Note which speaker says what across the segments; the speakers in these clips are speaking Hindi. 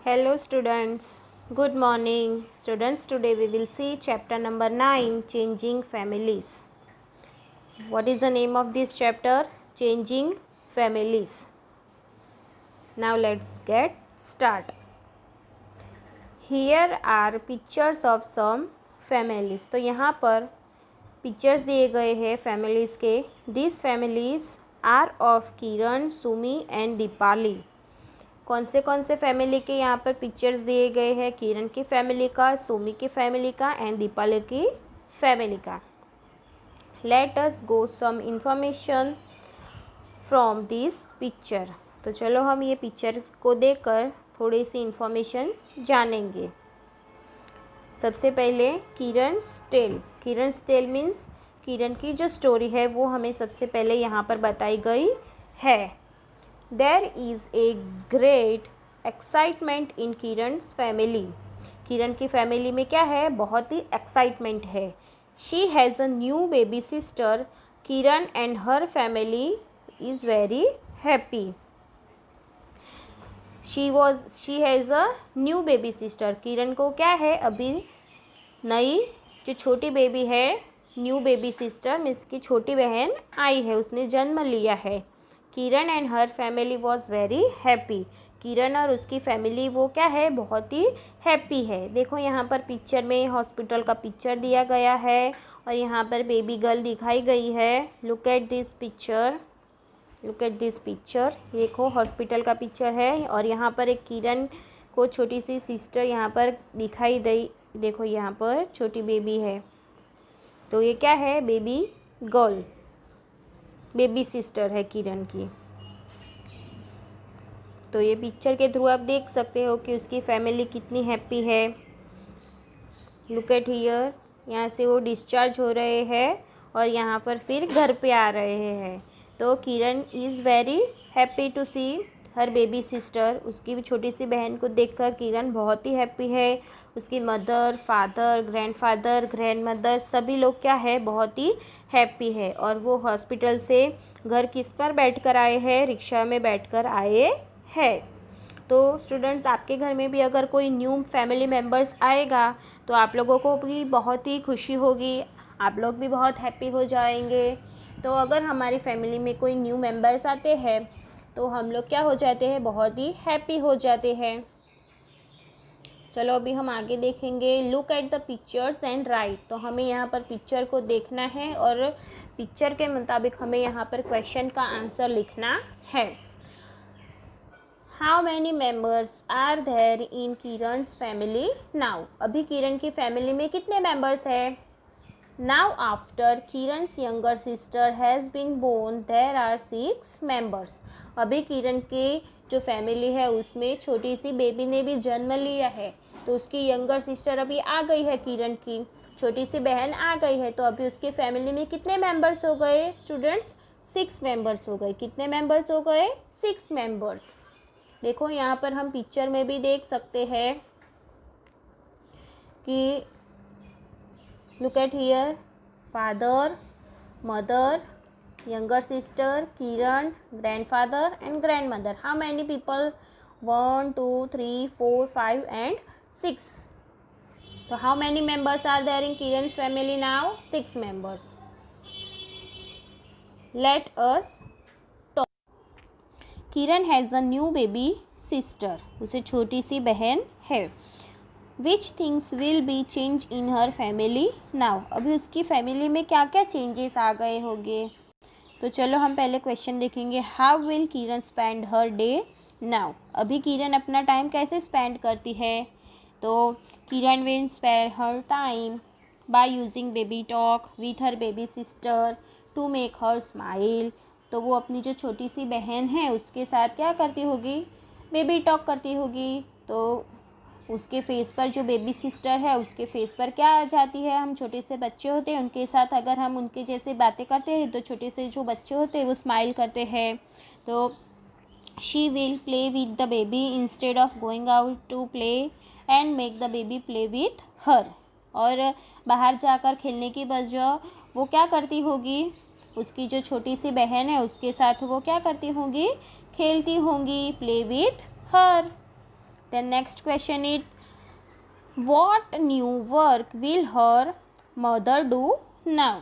Speaker 1: Hello students, good morning. Students, today we will see chapter number 9, Changing Families. What is the name of this chapter? Changing Families. Now let's get start. Here are pictures of some families. तो यहाँ पर पिक्चर्स दिए गए हैं फैमिलीज़ के. These families are of Kiran, Sumi and Deepali. कौन से फैमिली के यहाँ पर पिक्चर्स दिए गए हैं? किरण की फैमिली का, सुमी की फैमिली का एंड दीपाली की फैमिली का. Let us go some information from this picture. तो चलो हम ये पिक्चर को देखकर थोड़ी सी इंफॉर्मेशन जानेंगे. सबसे पहले किरण स्टेल. किरण स्टेल मीन्स किरण की जो स्टोरी है वो हमें सबसे पहले यहाँ पर बताई गई है. There is a great excitement in किरण's family. किरण की फैमिली में क्या है? बहुत ही एक्साइटमेंट है. She has a new baby sister. Kiran and her family is very happy. She has a new baby sister. किरण को क्या है? अभी नई जो छोटी बेबी है, न्यू बेबी सिस्टर मीन्स की छोटी बहन आई है, उसने जन्म लिया है. Kiran and her family was very happy. Kiran और उसकी फैमिली वो क्या है? बहुत ही हैप्पी है. देखो यहाँ पर पिक्चर में हॉस्पिटल का पिक्चर दिया गया है और यहाँ पर बेबी गर्ल दिखाई गई है. Look at this picture. Look at this picture. देखो हॉस्पिटल का पिक्चर है और यहाँ पर एक किरण को छोटी सी सिस्टर यहाँ पर दिखाई दी. देखो यहाँ पर छोटी बेबी है, तो ये क्या है? बेबी गर्ल, बेबी सिस्टर है किरण की. तो ये पिक्चर के थ्रू आप देख सकते हो कि उसकी फैमिली कितनी हैप्पी है. Look at here. यहाँ से वो डिस्चार्ज हो रहे हैं और यहाँ पर फिर घर पे आ रहे हैं. तो Kiran is very happy to see her baby sister. उसकी भी छोटी सी बहन को देखकर किरण बहुत ही हैप्पी है. उसकी मदर, फादर, ग्रैंडफादर, ग्रैंडमदर सभी लोग क्या है? बहुत ही हैप्पी है. और वो हॉस्पिटल से घर किस पर बैठकर आए हैं? रिक्शा में बैठकर आए हैं. तो स्टूडेंट्स, आपके घर में भी अगर कोई न्यू फैमिली मेम्बर्स आएगा तो आप लोगों को भी बहुत ही खुशी होगी, आप लोग भी बहुत हैप्पी हो जाएंगे. तो अगर हमारी फैमिली में कोई न्यू मेम्बर्स आते हैं तो हम लोग क्या हो जाते हैं? बहुत ही हैप्पी हो जाते हैं. चलो अभी हम आगे देखेंगे. Look at the pictures and right. तो हमें यहाँ पर पिक्चर को देखना है और पिक्चर के मुताबिक हमें यहाँ पर क्वेश्चन का आंसर लिखना है. How many members are there in Kiran's family now. अभी किरण की फैमिली में कितने मेम्बर्स है? Now after Kiran's younger sister has been born there are 6 members. अभी किरण की जो फैमिली है उसमें छोटी सी बेबी ने भी जन्म लिया है, तो उसकी यंगर सिस्टर अभी आ गई है. किरण की छोटी सी बहन आ गई है. तो अभी उसकी फैमिली में कितने मेंबर्स हो गए स्टूडेंट्स? 6 मेंबर्स हो गए. कितने मेंबर्स हो गए? 6 मेंबर्स. देखो यहाँ पर हम पिक्चर में भी देख सकते हैं कि look at here. Father, mother, younger sister, Kiran, grandfather and grandmother. How many people? 1, 2, 3, 4, 5 and 6. So how many members are there in Kiran's family now? 6 members. Let us talk. Kiran has a new baby sister. उसे छोटी सी बहन है. Which things will be changed in her family now? अभी उसकी फैमिली में क्या क्या चेंजेस आ गए होंगे? तो चलो हम पहले क्वेश्चन देखेंगे. How will Kiran spend her day now. अभी किरण अपना टाइम कैसे स्पेंड करती है? तो Kiran will spend her time by using baby talk with her baby sister to make her smile. तो वो अपनी जो छोटी सी बहन है उसके साथ क्या करती होगी? बेबी टॉक करती होगी. तो उसके फेस पर जो बेबी सिस्टर है उसके फेस पर क्या आ जाती है? हम छोटे से बच्चे होते हैं उनके साथ अगर हम उनके जैसे बातें करते हैं तो छोटे से जो बच्चे होते हैं वो स्माइल करते हैं. तो she will play with the baby instead of going out to play and make the baby play with her. और बाहर जाकर खेलने की बजाय वो क्या करती होगी? उसकी जो छोटी सी बहन है उसके साथ वो क्या करती होंगी? खेलती होंगी. Play with her. Then next question is what new work will her mother do now.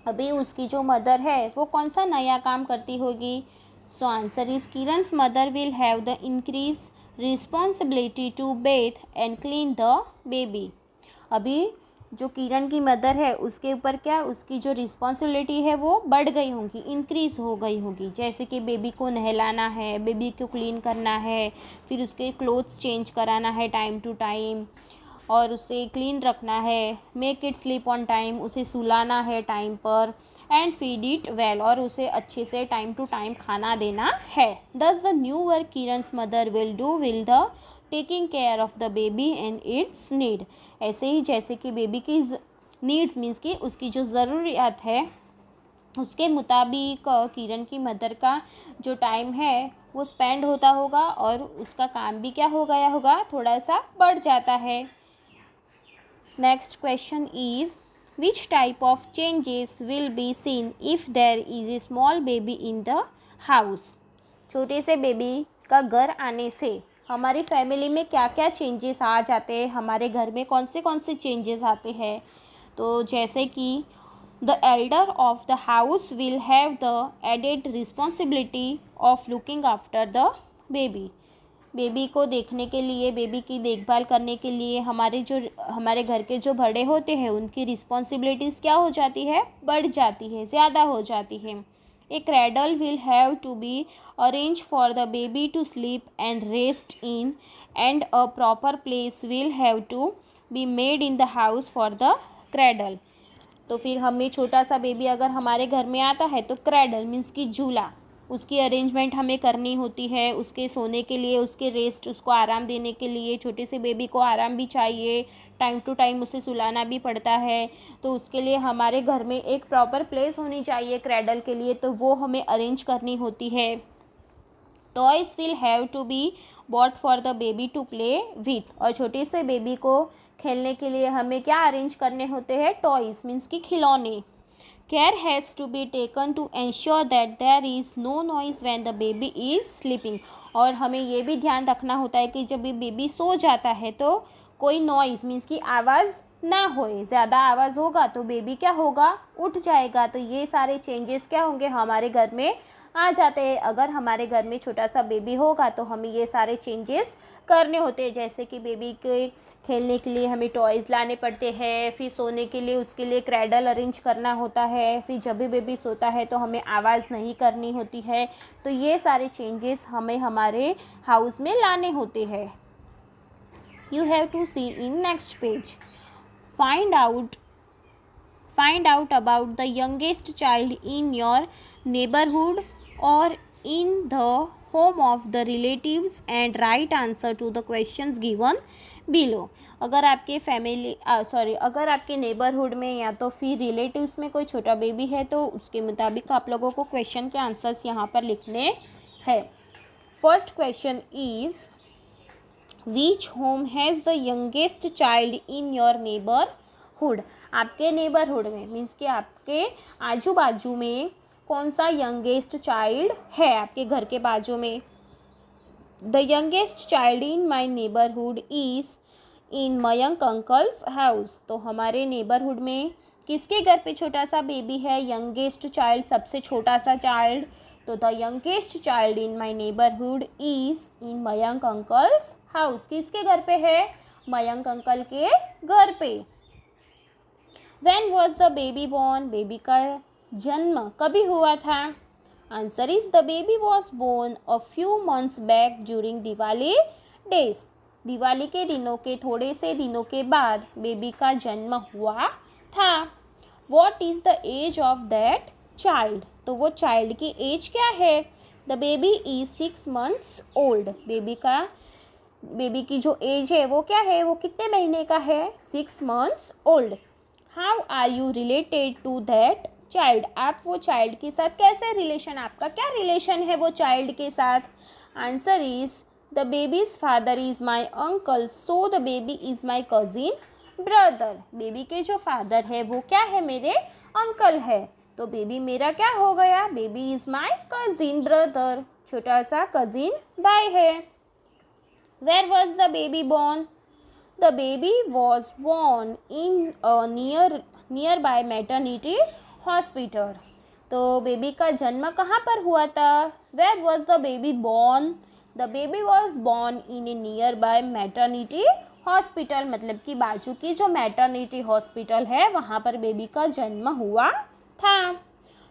Speaker 1: अभी उसकी जो मदर है वो कौन सा नया काम करती होगी। So answer is Kiran's mother will have the increase responsibility to bathe and clean the baby. अभी जो किरण की मदर है उसके ऊपर क्या, उसकी जो रिस्पॉन्सिबिलिटी है वो बढ़ गई होगी, इंक्रीज हो गई होगी। जैसे कि बेबी को नहलाना है, बेबी को क्लीन करना है, फिर उसके क्लोथ्स चेंज कराना है टाइम टू टाइम, और उसे क्लीन रखना है, make it sleep on time, उसे सुलाना है टाइम पर, एंड फीड इट वेल, और उसे अच्छे से टाइम टू टाइम खाना देना है। Thus the new work Kiran's mother will do will the taking care of the baby and its need. ऐसे ही जैसे कि बेबी की नीड्स मीन्स कि उसकी जो ज़रूरियात है उसके मुताबिक किरण की मदर का जो टाइम है वो स्पेंड होता होगा, और उसका काम भी क्या हो गया होगा, थोड़ा सा बढ़ जाता है। Next question is which type of changes will be seen if there is a small baby in the house. छोटे से बेबी का घर आने से हमारी फैमिली में क्या क्या चेंजेस आ जाते हैं, हमारे घर में कौन से चेंजेस आते हैं। तो जैसे कि the elder of the house will have the added responsibility of looking after the baby. Baby को देखने के लिए, बेबी की देखभाल करने के लिए हमारे घर के जो बड़े होते हैं उनकी रिस्पॉन्सिबिलिटीज़ क्या हो जाती है, बढ़ जाती है, ज़्यादा हो जाती है। A cradle will have to be arrange for the baby to sleep and rest in, and a proper place will have to be made in the house for the cradle. तो फिर हमें छोटा सा बेबी अगर हमारे घर में आता है तो क्रैडल मीन्स कि झूला, उसकी अरेंजमेंट हमें करनी होती है, उसके सोने के लिए, उसके रेस्ट, उसको आराम देने के लिए। छोटे से बेबी को आराम भी चाहिए, टाइम टू टाइम उसे सुलाना भी पड़ता है, तो उसके लिए हमारे घर में एक प्रॉपर प्लेस होनी चाहिए क्रैडल के लिए, तो वो हमें अरेंज करनी होती है। Toys will have to be bought for the baby to play with, और छोटे से बेबी को खेलने के लिए हमें क्या अरेंज करने होते हैं, टॉयज़ मीन्स कि खिलौने। Care has to be taken to ensure that there is no noise when the baby is sleeping, और हमें ये भी ध्यान रखना होता है कि जब भी बेबी सो जाता है तो कोई नॉइज़ मीन्स कि आवाज़ ना होए। ज़्यादा आवाज़ होगा तो बेबी क्या होगा, उठ जाएगा। तो ये सारे चेंजेस क्या होंगे, हमारे घर में आ जाते हैं। अगर हमारे घर में छोटा सा बेबी होगा तो हमें ये सारे चेंजेस करने होते हैं, जैसे कि बेबी के खेलने के लिए हमें टॉयज़ लाने पड़ते हैं, फिर सोने के लिए उसके लिए क्रैडल अरेंज करना होता है, फिर जब भी बेबी सोता है तो हमें आवाज़ नहीं करनी होती है। तो ये सारे चेंजेस हमें हमारे हाउस में लाने होते हैं। You have to see in next page. Find out about the youngest child in your neighbourhood और in the home of the relatives and write answer to the questions given below. अगर आपके नेबरहुड में या तो फिर रिलेटिव्स में कोई छोटा बेबी है तो उसके मुताबिक आप लोगों को क्वेश्चन के आंसर्स यहाँ पर लिखने हैं। First question is which home has the youngest child in your neighbourhood. आपके नेबरहुड में मीन्स कि आपके आजू बाजू में कौन सा यंगेस्ट चाइल्ड है, आपके घर के बाजू में। The youngest child in my neighbourhood is in Mayank uncle's house. तो हमारे नेबरहुड में किसके घर पे छोटा सा बेबी है, यंगेस्ट चाइल्ड, सबसे छोटा सा चाइल्ड। तो the youngest child in my neighbourhood is in Mayank uncle's house. किसके घर पे है, मयंक अंकल के घर पे। When was the baby born, baby का जन्म कभी हुआ था। Answer is the baby was born a few months back during Diwali days. Diwali के दिनों के थोड़े से दिनों के बाद बेबी का जन्म हुआ था। What is the age of that child. तो वो चाइल्ड की एज क्या है। The baby is 6 months old. बेबी की जो एज है वो क्या है, वो कितने महीने का है, 6 months old. How are you related to that child. आप वो चाइल्ड के साथ कैसे रिलेशन, आपका क्या रिलेशन है वो चाइल्ड के साथ। Answer is the babies father is my uncle, so the baby is my cousin brother. Baby के जो फादर है वो क्या है, मेरे अंकल है, तो बेबी मेरा क्या हो गया, baby is my cousin brother, छोटा सा कज़िन भाई है। Where was the baby born? The baby was born in a nearby maternity hospital. तो बेबी का जन्म कहाँ पर हुआ था? Where was the baby born? The baby was born in a nearby maternity hospital. मतलब कि बाजू की जो मैटरनिटी हॉस्पिटल है वहाँ पर बेबी का जन्म हुआ था.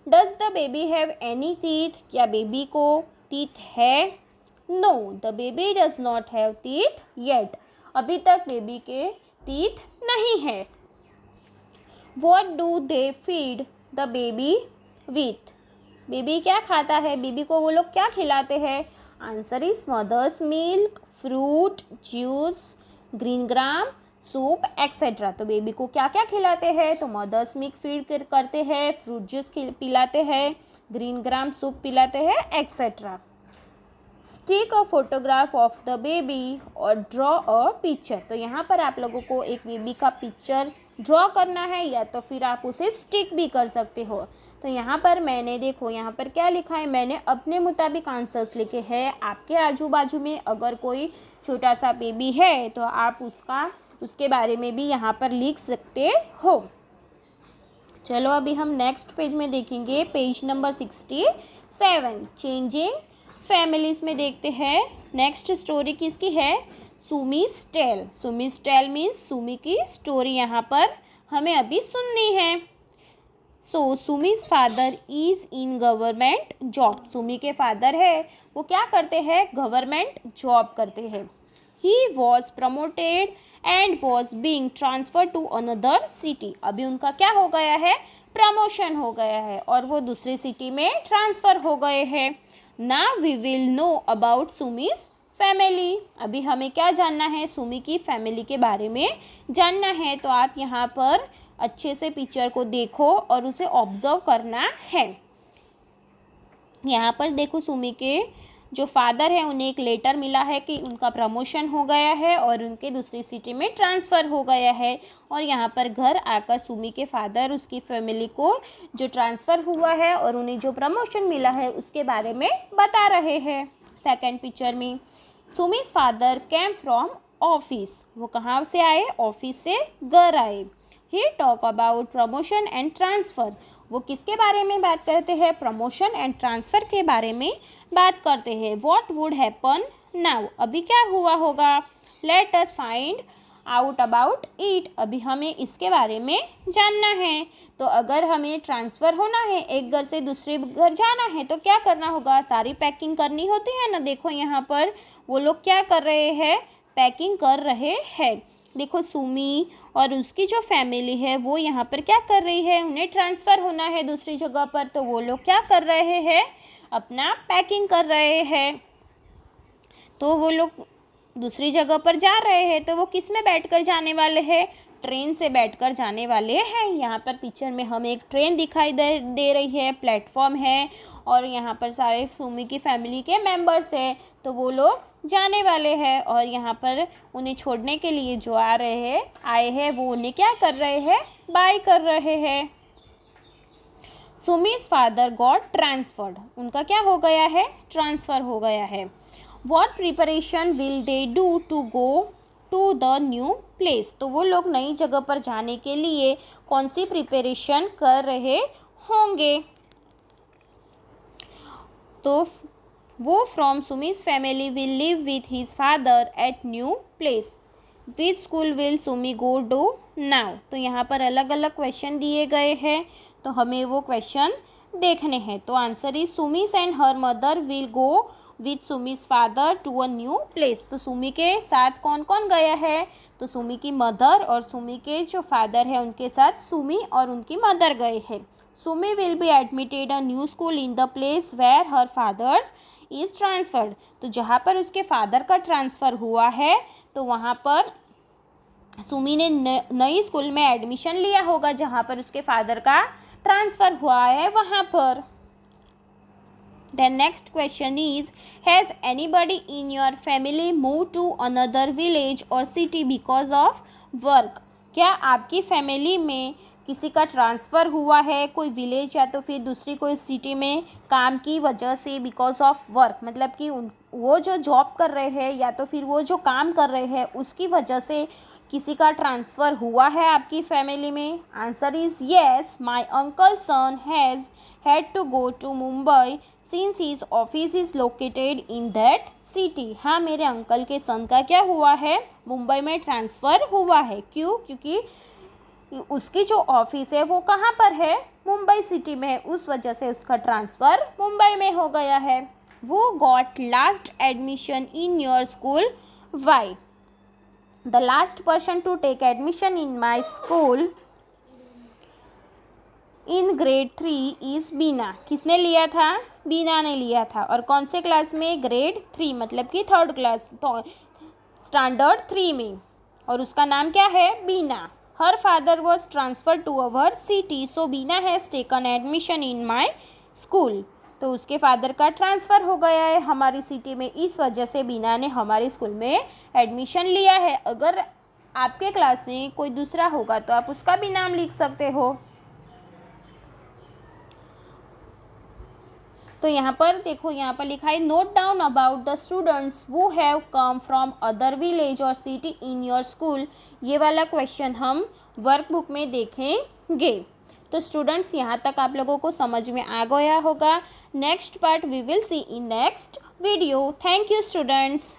Speaker 1: Does the baby have any teeth? क्या बेबी को teeth है? No, the baby does not have teeth yet. अभी तक बेबी के teeth नहीं है. What do they feed the baby with? Baby क्या खाता है? बेबी को वो लोग क्या खिलाते हैं? Answer is mother's milk, fruit, juice, green gram, soup etcetera. तो बेबी को क्या क्या खिलाते हैं? तो मदर्स मिल्क फीड करते हैं, फ्रूट जूस पिलाते हैं, ग्रीन ग्राम सूप पिलाते हैं etcetera. Stick a photograph of the baby और ड्रॉ अ पिक्चर. तो यहाँ पर आप लोगों को एक बेबी का पिक्चर ड्रॉ करना है या तो फिर आप उसे स्टिक भी कर सकते हो. तो यहाँ पर मैंने देखो यहाँ पर क्या लिखा है, मैंने अपने मुताबिक आंसर्स लिखे हैं. आपके आजू बाजू में अगर कोई छोटा सा बेबी है तो आप उसके बारे में भी यहाँ पर लिख सकते हो. चलो अभी हम नेक्स्ट पेज में देखेंगे, पेज नंबर 67 चेंजिंग फैमिलीज में देखते हैं. नेक्स्ट स्टोरी किसकी है? Sumi's tale. Sumi's tale means Sumi की स्टोरी यहाँ पर हमें अभी सुननी है. So Sumi's father is in government job. Sumi के फादर है वो क्या करते हैं? गवर्नमेंट जॉब करते हैं. He was promoted and was being transfer to another city. अभी उनका क्या हो गया है? प्रमोशन हो गया है और वो दूसरी सिटी में ट्रांसफ़र हो गए हैं. Now we will know about Sumi's family. अभी हमें क्या जानना है? सुमी की फैमिली के बारे में जानना है. तो आप यहाँ पर अच्छे से पिक्चर को देखो और उसे ऑब्जर्व करना है. यहाँ पर देखो सुमी के जो फादर है उन्हें एक लेटर मिला है कि उनका प्रमोशन हो gया है और उनके दूसरी सिटी में ट्रांसफ़र हो गया है. और यहाँ पर घर आकर सुमी के फादर उसकी फैमिली को जो ट्रांसफ़र हुआ है और उन्हें जो प्रमोशन मिला है उसके बारे में बता रहे हैं. सेकंड पिक्चर में सुमीज फादर केम फ्रॉम ऑफिस. वो कहाँ से आए? ऑफिस से घर आए. ही talk about promotion and transfer. वो किसके बारे में बात करते हैं? प्रमोशन एंड ट्रांसफ़र के बारे में बात करते हैं. What would happen now. अभी क्या हुआ होगा? Let us find out about it. अभी हमें इसके बारे में जानना है. तो अगर हमें ट्रांसफ़र होना है, एक घर से दूसरे घर जाना है, तो क्या करना होगा? सारी पैकिंग करनी होती है ना. देखो यहाँ पर वो लोग क्या कर रहे हैं? पैकिंग कर रहे हैं. देखो सुमी और उसकी जो फैमिली है वो यहाँ पर क्या कर रही है? उन्हें ट्रांसफ़र होना है दूसरी जगह पर. तो वो लोग क्या कर रहे हैं? अपना पैकिंग कर रहे हैं. तो वो लोग दूसरी जगह पर जा रहे हैं. तो वो किस में बैठकर जाने वाले हैं? ट्रेन से बैठकर जाने वाले हैं. यहाँ पर पिक्चर में हमें एक ट्रेन दिखाई दे रही है, प्लेटफॉर्म है और यहाँ पर सारे सुमी की फैमिली के मेंबर्स हैं. तो वो लोग जाने वाले हैं और यहाँ पर उन्हें छोड़ने के लिए जो आए हैं वो उन्हें क्या कर रहे हैं? बाय कर रहे हैं. Sumi's father got transferred. उनका क्या हो गया है? ट्रांसफ़र हो गया है. What preparation will they do to go to the new place. तो वो लोग नई जगह पर जाने के लिए कौन सी प्रिपरेशन कर रहे होंगे? तो who from Sumi's family will live with his father at new place. Which school will Sumi go to now. तो यहाँ पर अलग अलग क्वेश्चन दिए गए हैं तो हमें वो क्वेश्चन देखने हैं. तो answer is Sumi's and her mother will go with Sumi's father to a new place. तो सुमी के साथ कौन कौन गया है? तो सुमी की मदर और सुमी के जो फादर है उनके साथ सुमी और उनकी मदर गए हैं. Sumi will be admitted a new school in the place where her father's is transferred. तो जहाँ पर उसके फादर का ट्रांसफ़र हुआ है तो वहाँ पर सुमी ने नई स्कूल में एडमिशन लिया होगा जहाँ पर उसके फादर का ट्रांसफ़र हुआ है वहाँ पर. Then next question is, has anybody in your family moved to another village or city because of work? क्या आपकी फैमिली में किसी का ट्रांसफ़र हुआ है कोई विलेज या तो फिर दूसरी कोई सिटी में काम की वजह से? बिकॉज ऑफ वर्क मतलब कि वो जो जॉब कर रहे हैं या तो फिर वो जो काम कर रहे हैं उसकी वजह से किसी का ट्रांसफ़र हुआ है आपकी फैमिली में? Answer is yes, my uncle son has had to go to Mumbai since his office is located in that city. हाँ, मेरे अंकल के सन का क्या हुआ है? मुंबई में ट्रांसफ़र हुआ है। क्यों? क्योंकि उसकी जो ऑफिस है वो कहाँ पर है? मुंबई सिटी में है, उस वजह से उसका ट्रांसफ़र मुंबई में हो गया है। Who got last admission in your school, why? The last person to take admission in my school in grade 3 is Bina. किसने लिया था? बीना ने लिया था। और कौन से क्लास में? ग्रेड 3, मतलब कि थर्ड क्लास, तो स्टैंडर्ड 3 में। और उसका नाम क्या है? Bina. Her father was transfer to our city, so Bina has taken admission in my school. तो उसके फादर का ट्रांसफ़र हो गया है हमारी सिटी में, इस वजह से बीना ने हमारे स्कूल में एडमिशन लिया है। अगर आपके क्लास में कोई दूसरा होगा तो आप उसका भी नाम लिख सकते हो। तो यहाँ पर देखो, यहाँ पर लिखा है note down about the students who have come from other village और सिटी इन योर स्कूल। ये वाला क्वेश्चन हम वर्कबुक में देखेंगे। तो स्टूडेंट्स, यहाँ तक आप लोगों को समझ में आ गया होगा। Next part we will see in next video. Thank you students.